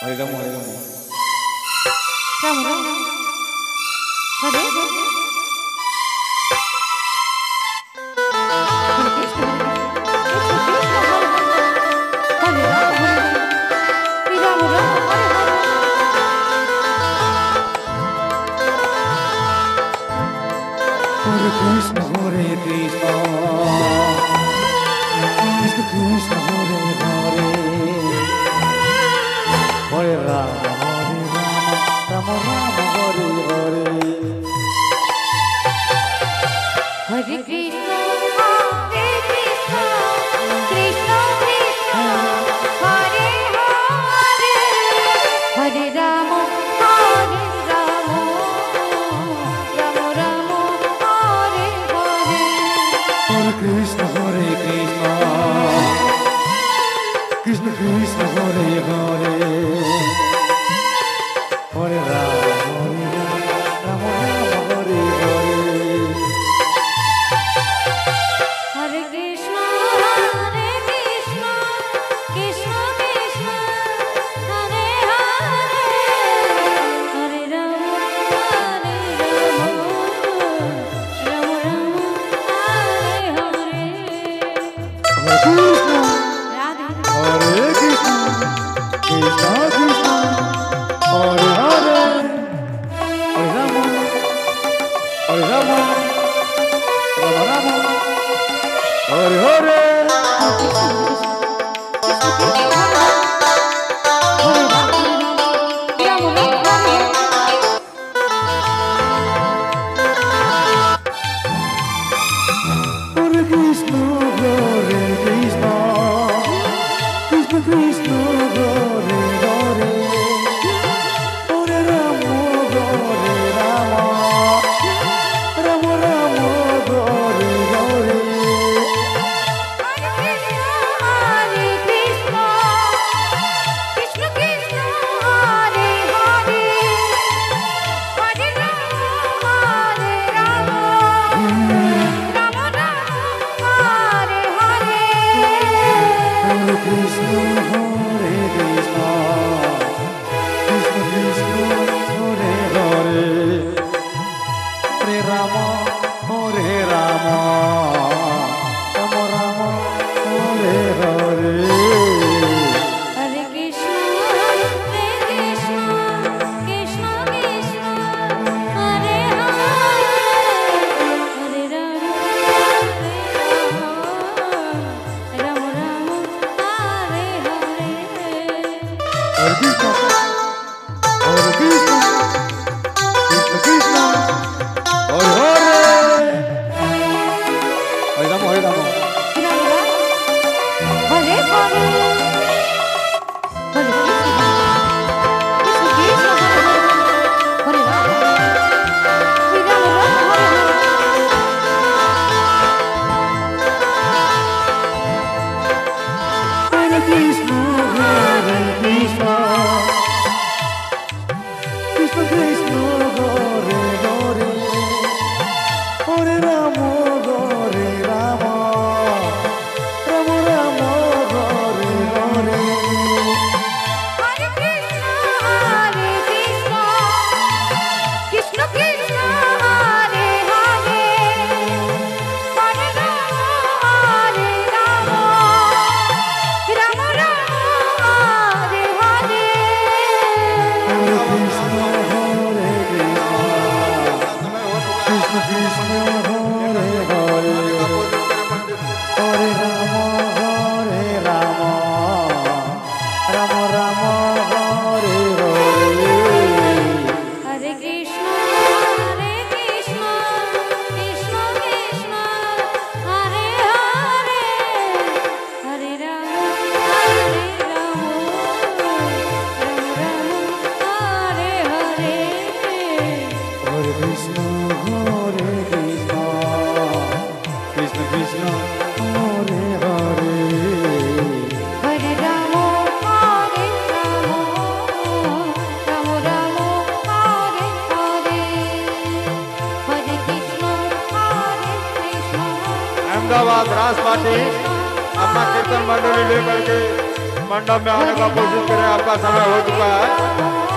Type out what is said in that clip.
Hare Rama. Ram Ram Hare Hare Krishna Hare Krishna Krishna Krishna Hare Hare Hare Rama Hare Rama Rama Rama Hare Hare Hare Krishna Hare Krishna Krishna Krishna Hare Hare Hare Rama Hare Rama Rama Rama Hare Hare Hare Krishna Hare Krishna Krishna Krishna Hare Hare Hare Rama Hare Rama Rama Hare Hare Hare Krishna Hare Krishna Krishna Krishna Hare Hare Hare Rama Hare Rama Rama Rama Hare Hare Hare Krishna Radhe Hare Krishna Krishna Krishna Hare Hare Hare Rama Hare Rama Rama Rama Hare Hare Hare Krishna Hare Krishna Krishna Krishna Hare Hare Hare Rama Hare Rama Rama Rama Hare Hare Hare Krishna Krishna Krishna Hare Hare Hare Rama Hare Rama Rama Rama Hare Hare Hare Krishna Hare Krishna Krishna Krishna Hare Hare Hare Rama Hare Rama Rama Rama Hare Hare Hare Krishna Hare Krishna Krishna Krishna Hare Hare Hare Rama Rama Rama Hare Hare Hare Krishna Hare Krishna Krishna Krishna Hare Hare Hare Rama Hare Rama Hare Hare Hare Krishna Hare Rama Hare Krishna Hare Krishna Krishna Krishna Hare Hare Hare Rama Hare Rama Rama Rama Hare Hare Hare Krishna Hare Krishna Krishna Krishna Hare Hare Hare Rama Hare Rama Rama Rama Hare Hare Hare Krishna Hare Krishna Krishna Krishna Hare Hare Hare Rama Hare Rama Rama Rama Hare Hare Hare Krishna Hare Krishna Krishna Krishna Hare Hare Hare Rama Hare Rama Rama Rama Hare Hare Hare Krishna Hare Krishna Krishna Krishna Hare Hare Hare Rama Hare Rama Rama Rama Hare Hare Hare Krishna Hare Krishna Ahmedabad रास party अपना कीर्तन मंडली लेकर के मंडप में आने का कोशिश करें, आपका समय हो चुका है।